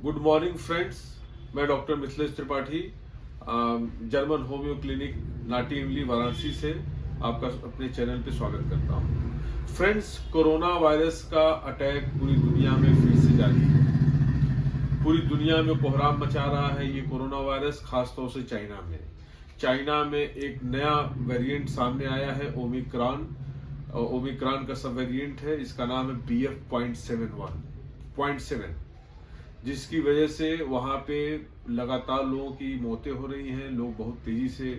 Good morning friends. मैं doctor Mithilesh Tripathi German homeo clinic Nati Imli Varanasi से आपका अपने चैनल पे स्वागत करता हूँ। फ्रेंड्स, कोरोना वायरस का अटैक पूरी दुनिया में फिर से जारी है। पूरी दुनिया में कोहराम मचा रहा है ये कोरोना वायरस, खासतौर से चाइना में एक नया वेरिएंट सामने आया है, ओमिक्रॉन का सब वेरिएंट है। इसका नाम है BF.7, जिसकी वजह से वहाँ पे लगातार लोगों की मौतें हो रही हैं। लोग बहुत तेजी से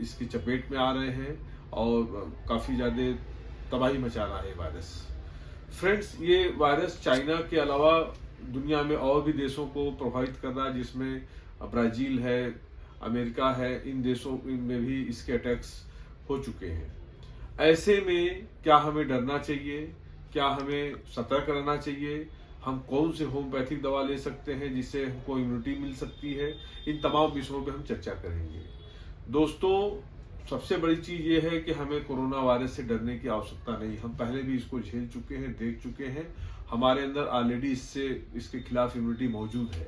इसकी चपेट में आ रहे हैं और काफ़ी ज़्यादा तबाही मचा रहा है वायरस। फ्रेंड्स, ये वायरस चाइना के अलावा दुनिया में और भी देशों को प्रभावित कर रहा है, जिसमें ब्राज़ील है, अमेरिका है। इन देशों में भी इसके अटैक्स हो चुके हैं। ऐसे में क्या हमें डरना चाहिए? क्या हमें सतर्क रहना चाहिए? हम कौन से होम्योपैथिक दवा ले सकते हैं जिससे हमको इम्यूनिटी मिल सकती है? इन तमाम विषयों पे हम चर्चा करेंगे। दोस्तों, सबसे बड़ी चीज ये है कि हमें कोरोना वायरस से डरने की आवश्यकता नहीं। हम पहले भी इसको झेल चुके हैं, देख चुके हैं। हमारे अंदर ऑलरेडी इसके खिलाफ इम्यूनिटी मौजूद है,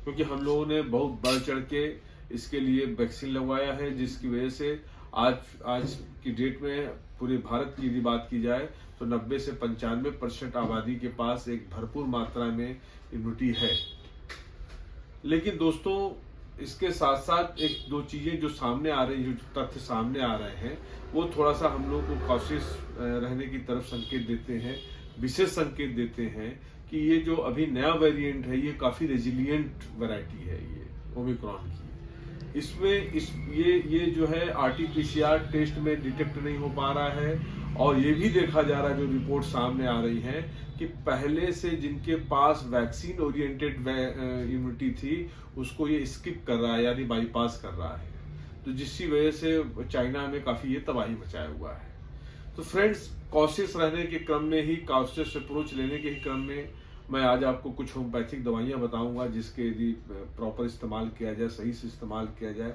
क्योंकि हम लोगों ने बहुत बढ़ चढ़ के इसके लिए वैक्सीन लगवाया है, जिसकी वजह से आज की डेट में पूरे भारत की यदि बात की जाए तो 90 से 95% आबादी के पास एक भरपूर मात्रा में इम्यूनिटी है। लेकिन दोस्तों, इसके साथ साथ एक दो चीजें जो सामने आ रही, जो तथ्य सामने आ रहे हैं, वो थोड़ा सा हम लोग को कॉशियस रहने की तरफ संकेत देते हैं, विशेष संकेत देते हैं कि ये जो अभी नया वेरिएंट है, ये काफी रेजिलियंट वैरायटी है ये ओमिक्रॉन की। इसमें ये जो है आरटीपीसीआर टेस्ट में डिटेक्ट नहीं हो पा रहा है, और ये भी देखा जा रहा है, जो रिपोर्ट सामने आ रही है, कि पहले से जिनके पास वैक्सीन ओरिएंटेड इम्यूनिटी थी उसको ये स्किप कर रहा है, यानी बाईपास कर रहा है। तो जिसकी वजह से चाइना में काफी ये तबाही मचाया हुआ है। तो फ्रेंड्स, कॉशियस रहने के क्रम में ही, कॉशियस अप्रोच लेने के ही क्रम में मैं आज आपको कुछ होम्योपैथिक दवाइयां बताऊंगा, जिसके यदि प्रॉपर इस्तेमाल किया जाए, सही से इस्तेमाल किया जाए,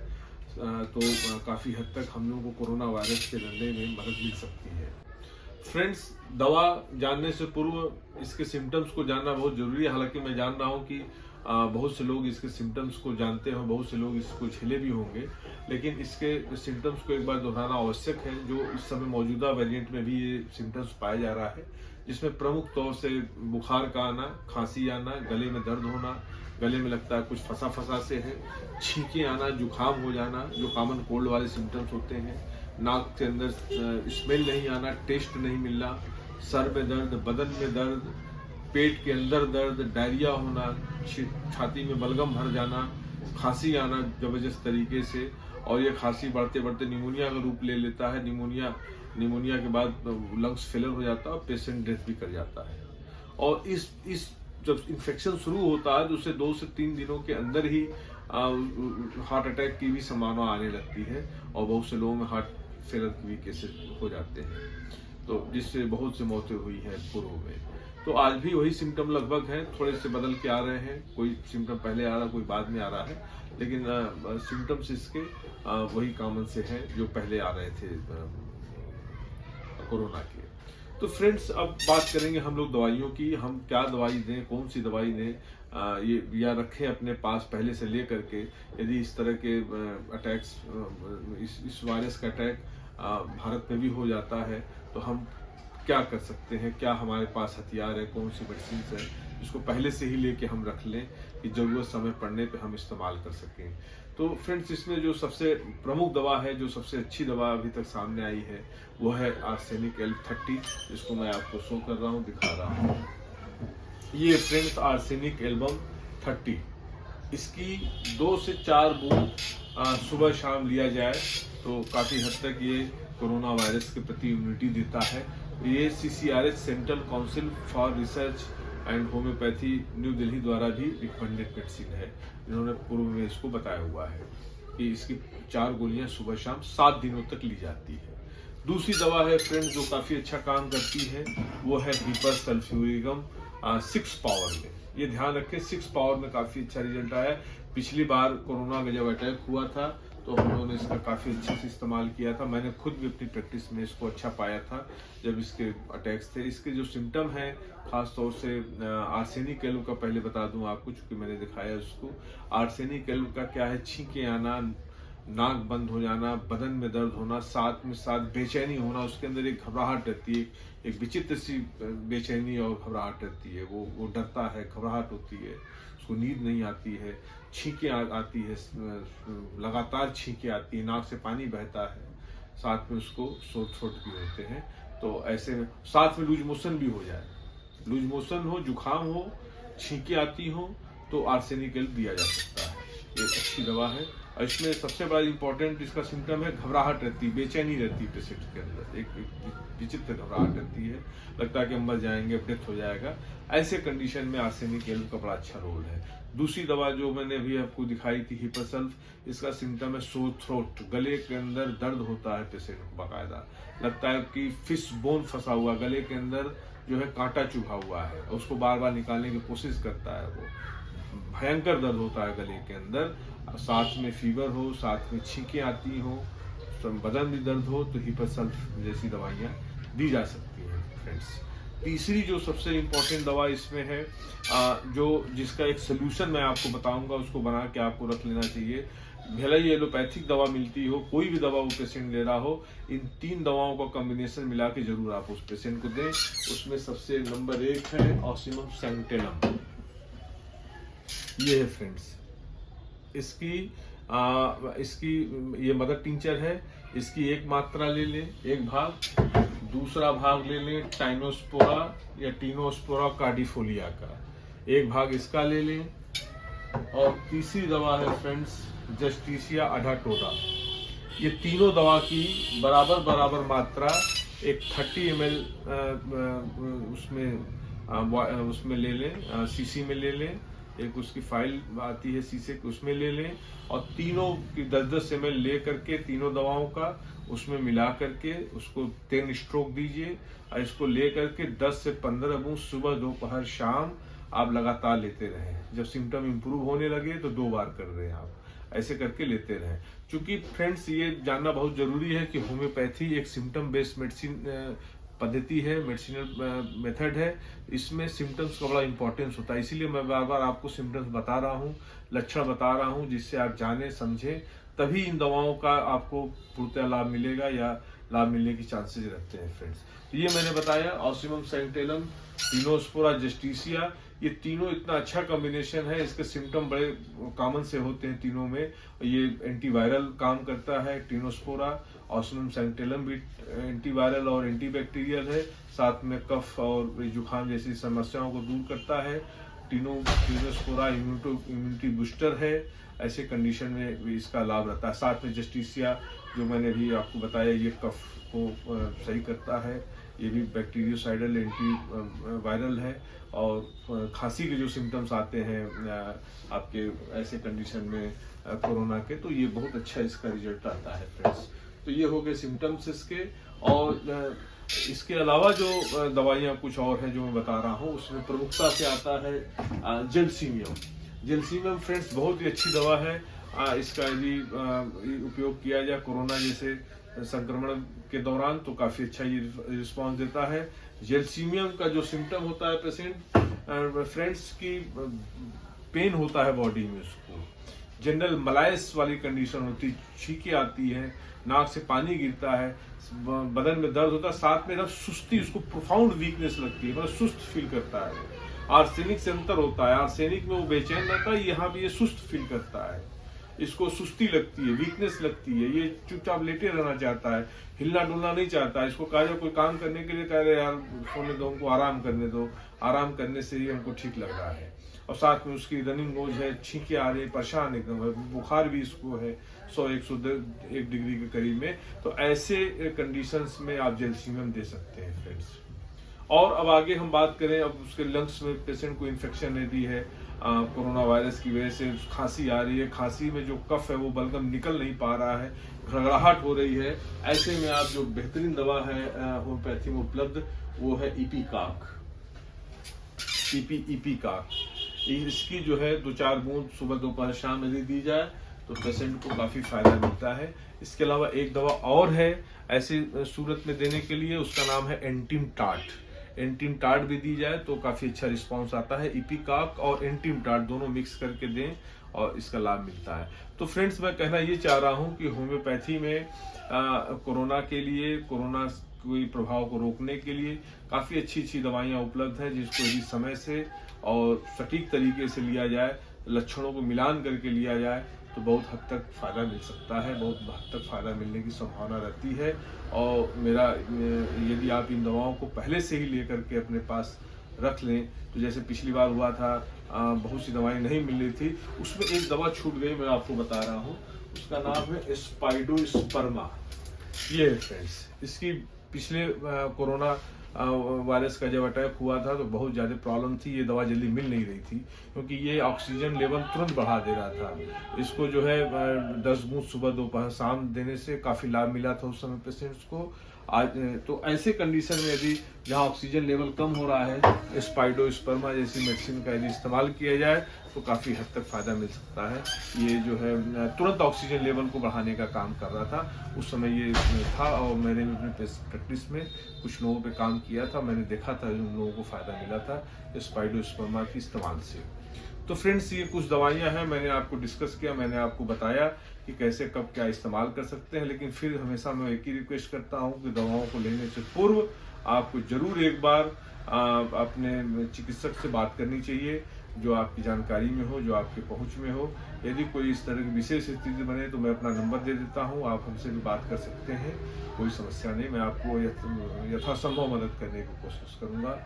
तो काफ़ी हद तक हम लोगों को कोरोना वायरस से लड़ने में मदद मिल सकती है। फ्रेंड्स, दवा जानने से पूर्व इसके सिम्टम्स को जानना बहुत जरूरी है। हालांकि मैं जान रहा हूँ कि बहुत से लोग इसके सिम्टम्स को जानते हैं, बहुत से लोग इसको झेले भी होंगे, लेकिन इसके सिम्टम्स को एक बार दोहराना आवश्यक है। जो इस समय मौजूदा वेरिएंट में भी ये सिम्टम्स पाया जा रहा है, जिसमें प्रमुख तौर से बुखार का आना, खांसी आना, गले में दर्द होना, गले में लगता है कुछ फंसा फंसा से है, छींके आना, जुकाम हो जाना, जो कॉमन कोल्ड वाले सिम्टम्स होते हैं, नाक के अंदर स्मेल नहीं आना, टेस्ट नहीं मिलना, सर में दर्द, बदन में दर्द, पेट के अंदर दर्द, डायरिया होना, छाती में बलगम भर जाना, खांसी आना जबरदस्त तरीके से, और ये खांसी बढ़ते बढ़ते निमोनिया का रूप ले लेता है। निमोनिया के बाद लंग्स फेलर हो जाता है और पेशेंट डेथ भी कर जाता है। और इस जब इन्फेक्शन शुरू होता है तो उससे 2 से 3 दिनों के अंदर ही हार्ट अटैक की भी संभावना आने लगती है, और बहुत से लोगों में हार्ट फेलर के भी केसेस हो जाते हैं, तो जिससे बहुत से मौतें हुई है पूर्व में। तो आज भी वही सिम्टम लगभग हैं, थोड़े से बदल के आ रहे हैं, कोई सिम्टम पहले आ रहा है, कोई बाद में आ रहा है, लेकिन सिम्टम्स इसके वही कॉमन से हैं जो पहले आ रहे थे कोरोना के। तो फ्रेंड्स, अब बात करेंगे हम लोग दवाइयों की। हम क्या दवाई दें, कौन सी दवाई दें, ये या रखें अपने पास पहले से ले करके, यदि इस तरह के अटैक्स, इस वायरस का अटैक भारत में भी हो जाता है, तो हम क्या कर सकते हैं? क्या हमारे पास हथियार है, कौन सी मेडिसिन है जिसको पहले से ही लेके हम रख लें कि जरूरत समय पड़ने पे हम इस्तेमाल कर सकें। तो फ्रेंड्स, इसमें जो सबसे प्रमुख दवा है, जो सबसे अच्छी दवा अभी तक सामने आई है, वो है आर्सेनिक एल्ब-30, जिसको मैं आपको शो कर रहा हूँ, दिखा रहा हूँ। ये फ्रेंड्स आर्सेनिक एल्बम-30, इसकी 2 से 4 बूंद सुबह शाम लिया जाए तो काफ़ी हद तक ये कोरोना वायरस के प्रति इम्यूनिटी देता है। ये CCRH, central council for research and homeopathy, new Delhi द्वारा भी रिकमेंडेड मेडिसिन है। इन्होंने पूर्व में इसको बताया हुआ है कि इसकी 4 गोलियां सुबह शाम 7 दिनों तक ली जाती है। दूसरी दवा है फ्रेंड्स जो काफ़ी अच्छा काम करती है, वो है हिपर सल्फ्यूरिकम 6 पावर में। ये ध्यान रखें, 6 पावर में काफ़ी अच्छा रिजल्ट आया है। पिछली बार कोरोना का जब अटैक हुआ था तो हम लोगों ने इसका काफ़ी अच्छे से इस्तेमाल किया था। मैंने खुद भी अपनी प्रैक्टिस में इसको अच्छा पाया था जब इसके अटैक्स थे। इसके जो सिम्टम हैं ख़ास तौर से आर्सेनिक एल्ब का पहले बता दूं आपको, चूँकि मैंने दिखाया उसको। आर्सेनिक एल्ब का क्या है, छींके आना, नाक बंद हो जाना, बदन में दर्द होना, साथ में बेचैनी होना, उसके अंदर एक घबराहट रहती है, एक विचित्र सी बेचैनी और घबराहट रहती है। वो डरता है, घबराहट होती है, उसको नींद नहीं आती है, छींकें आती है, लगातार छींकें आती है, नाक से पानी बहता है, साथ में उसको सोट भी होते हैं। तो ऐसे में साथ में लूज मोशन भी हो जाए, लूज मोशन हो, जुकाम हो, छींकें आती हो, तो आर्सेनिक एल्ब दिया जा सकता है। ये अच्छी दवा है। और इसमें सबसे बड़ा इंपॉर्टेंट इसका सिम्टम है घबराहट रहती है, बेचैनी रहती है पेशेंट के अंदर, एक विचित्र घबराहट रहती है, लगता है कि हम मर जाएंगे, डेथ हो जाएगा। ऐसे कंडीशन में आर्सेनिक एल्ब का बड़ा अच्छा रोल है। दूसरी दवा जो मैंने अभी आपको दिखाई थी हिपरसल्फ, इसका सिम्टम है सोर थ्रोट, गले के अंदर दर्द होता है पेशेंट को, बाकायदा लगता है कि फिश बोन फंसा हुआ, गले के अंदर जो है कांटा चुभा हुआ है, उसको बार बार निकालने की कोशिश करता है। वो भयंकर दर्द होता है गले के अंदर, साथ में फीवर हो, साथ में छींकें आती हो, बदन में दर्द हो, तो हिपरसल्फ जैसी दवाइयाँ दी जा सकती हैं फ्रेंड्स। तीसरी जो सबसे इम्पोर्टेंट दवा इसमें है, जिसका एक सोल्यूशन मैं आपको बताऊंगा, उसको बना के आपको रख लेना चाहिए। भले ही एलोपैथिक दवा मिलती हो, कोई भी दवा वो पेशेंट ले रहा हो, इन 3 दवाओं का कॉम्बिनेशन मिला के जरूर आप उस पेशेंट को दें। उसमें सबसे नंबर 1 है ऑसिमम सैंक्टेनम। ये है फ्रेंड्स, इसकी ये मदर टिंचर है। इसकी एक मात्रा ले लें, एक भाग। दूसरा भाग ले लें टाइनोस्पोरा या टीनोस्पोरा कार्डिफोलिया का, एक भाग इसका ले लें। और तीसरी दवा है फ्रेंड्स जस्टिसिया अडाटोरा। ये तीनों दवा की बराबर बराबर मात्रा एक 30 ml उसमें ले लें, सीसी में ले लें। एक उसकी फाइल आती है शीशे की, उसमें ले लें, और तीनों की 10-10 ml ले करके तीनों दवाओं का उसमें मिला करके उसको 10 स्ट्रोक दीजिए। और इसको ले करके 10 से 15 बूंद सुबह, दोपहर, शाम आप लगातार लेते रहें। जब सिम्टम इम्प्रूव होने लगे तो 2 बार कर रहे हैं आप, ऐसे करके लेते रहें। क्योंकि फ्रेंड्स ये जानना बहुत जरूरी है कि होम्योपैथी एक सिम्टम बेस्ड मेडिसिन पद्धति है, मेडिसिनल मेथड है। इसमें सिम्टम्स का बड़ा इंपॉर्टेंस होता है, इसीलिए मैं बार बार आपको सिम्टम्स बता रहा हूँ, लक्षण बता रहा हूँ, जिससे आप जाने समझें, तभी इन दवाओं का आपको पूर्णतः लाभ मिलेगा या लाभ मिलने की चांसेस रहते हैं फ्रेंड्स। तो ये मैंने बताया ऑसिमम सैंक्टेनम, टीनोस्पोरा, जस्टिसिया, ये तीनों इतना अच्छा कॉम्बिनेशन है। इसके सिम्टम बड़े कॉमन से होते हैं तीनों में। ये एंटीवायरल काम करता है, टीनोस्पोरा, ऑसिमम सैंक्टेनम भी एंटीवायरल और एंटीबैक्टीरियल है, साथ में कफ और जुकाम जैसी समस्याओं को दूर करता है। टीनोस्पोरा इम्यूनिटी बूस्टर है, ऐसे कंडीशन में भी इसका लाभ रहता है। साथ में जस्टिसिया जो मैंने भी आपको बताया, ये कफ को सही करता है, ये भी बैक्टीरियोसाइडल एंटी वायरल है। और खांसी के जो सिम्टम्स आते हैं आपके ऐसे कंडीशन में कोरोना के, तो ये बहुत अच्छा इसका रिजल्ट आता है फ्रेंड्स। तो ये हो गए सिम्टम्स इसके। और इसके अलावा जो दवाइयाँ कुछ और हैं जो मैं बता रहा हूँ, उसमें प्रमुखता से आता है जेलसीमियम। जेलसीमियम फ्रेंड्स बहुत ही अच्छी दवा है। इसका यदि उपयोग किया जाए कोरोना जैसे संक्रमण के दौरान, तो काफी अच्छा ये रिस्पॉन्स देता है। जेलसीमियम का जो सिम्टम होता है पेशेंट फ्रेंड्स की पेन होता है बॉडी में, उसको जनरल मलाइस वाली कंडीशन होती, छींकें आती है, नाक से पानी गिरता है, बदन में दर्द होता है, साथ में एकदम सुस्ती, उसको प्रोफाउंड वीकनेस लगती है, मतलब सुस्त फील करता है। आर्सेनिक से अंतर होता है, आर्सेनिक में वो बेचैन रहता है, यहाँ भी ये सुस्त फील करता है, इसको सुस्ती लगती है, वीकनेस लगती है, ये चुपचाप लेटे रहना चाहता है, हिलना डुलना नहीं चाहता है। इसको कहा जाए कोई काम करने के लिए, कह रहे यार सोने दो, हमको आराम करने दो, आराम करने से ही हमको ठीक लग रहा है। और साथ में उसकी रनिंग नोज है, छींके आ रही है, परेशान एकदम है, बुखार भी इसको है 100-101 डिग्री के करीब में। तो ऐसे कंडीशंस में आप जेलसीमियम दे सकते हैं फ्रेंड्स। और अब आगे हम बात करें, अब उसके लंग्स में पेशेंट को इन्फेक्शन यदि है कोरोना वायरस की वजह से, खांसी आ रही है, खांसी में जो कफ है वो बलगम निकल नहीं पा रहा है, घबराहट हो रही है, ऐसे में आप जो बेहतरीन दवा है होम्योपैथी में उपलब्ध, वो है इपीकाक। इसकी जो है 2-4 बूंद सुबह, दोपहर, शाम यदि दी जाए तो पेशेंट को काफ़ी फायदा मिलता है। इसके अलावा एक दवा और है ऐसी सूरत में देने के लिए, उसका नाम है एंटीम टार्ट। एंटीम टार्ट भी दी जाए तो काफ़ी अच्छा रिस्पांस आता है। इपिकाक और एंटीम टार्ट दोनों मिक्स करके दें और इसका लाभ मिलता है। तो फ्रेंड्स, मैं कहना ये चाह रहा हूँ कि होम्योपैथी में कोरोना के लिए, कोरोना कोई प्रभाव को रोकने के लिए काफ़ी अच्छी अच्छी दवाइयाँ उपलब्ध हैं, जिसको यदि समय से और सटीक तरीके से लिया जाए, लक्षणों को मिलान करके लिया जाए तो बहुत हद तक फ़ायदा मिल सकता है, बहुत हद तक फ़ायदा मिलने की संभावना रहती है। और मेरा यदि आप इन दवाओं को पहले से ही लेकर के अपने पास रख लें, तो जैसे पिछली बार हुआ था, बहुत सी दवाएं नहीं मिल रही थी, उसमें एक दवा छूट गई, मैं आपको बता रहा हूँ, उसका नाम है स्पाइडोस्पर्मा। ये फ्रेंड्स, इसकी पिछले कोरोना वायरस का जब अटैक हुआ था तो बहुत ज़्यादा प्रॉब्लम थी, ये दवा जल्दी मिल नहीं रही थी क्योंकि ये ऑक्सीजन लेवल तुरंत बढ़ा दे रहा था। इसको जो है 10 बूंद सुबह दोपहर शाम देने से काफ़ी लाभ मिला था उस समय पेशेंट्स को। आज तो ऐसे कंडीशन में यदि जहाँ ऑक्सीजन लेवल कम हो रहा है, स्पाइडोस्पर्मा जैसी मेडिसिन का यदि इस्तेमाल किया जाए तो काफ़ी हद तक फ़ायदा मिल सकता है। ये जो है तुरंत ऑक्सीजन लेवल को बढ़ाने का काम कर रहा था, उस समय ये था और मैंने अपने प्रैक्टिस में कुछ लोगों पे काम किया था, मैंने देखा था उन लोगों को फ़ायदा मिला था स्पाइडोस्पर्मा के इस्तेमाल से। तो फ्रेंड्स, ये कुछ दवाइयाँ हैं, मैंने आपको डिस्कस किया, मैंने आपको बताया कि कैसे कब क्या इस्तेमाल कर सकते हैं। लेकिन फिर हमेशा मैं एक ही रिक्वेस्ट करता हूँ कि दवाओं को लेने से पूर्व आपको जरूर एक बार अपने चिकित्सक से बात करनी चाहिए, जो आपकी जानकारी में हो, जो आपके पहुंच में हो। यदि कोई इस तरह की विशेष स्थिति बने तो मैं अपना नंबर दे देता हूं, आप हमसे भी बात कर सकते हैं, कोई समस्या नहीं। मैं आपको यथासंभव मदद करने की कोशिश करूंगा।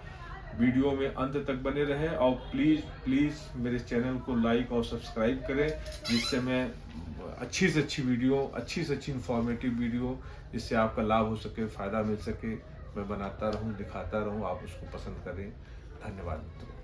वीडियो में अंत तक बने रहें और प्लीज़ मेरे चैनल को लाइक और सब्सक्राइब करें, जिससे मैं अच्छी से अच्छी वीडियो, अच्छी से अच्छी इंफॉर्मेटिव वीडियो, जिससे आपका लाभ हो सके, फ़ायदा मिल सके, मैं बनाता रहूं, दिखाता रहूं, आप उसको पसंद करें। धन्यवाद मित्रों।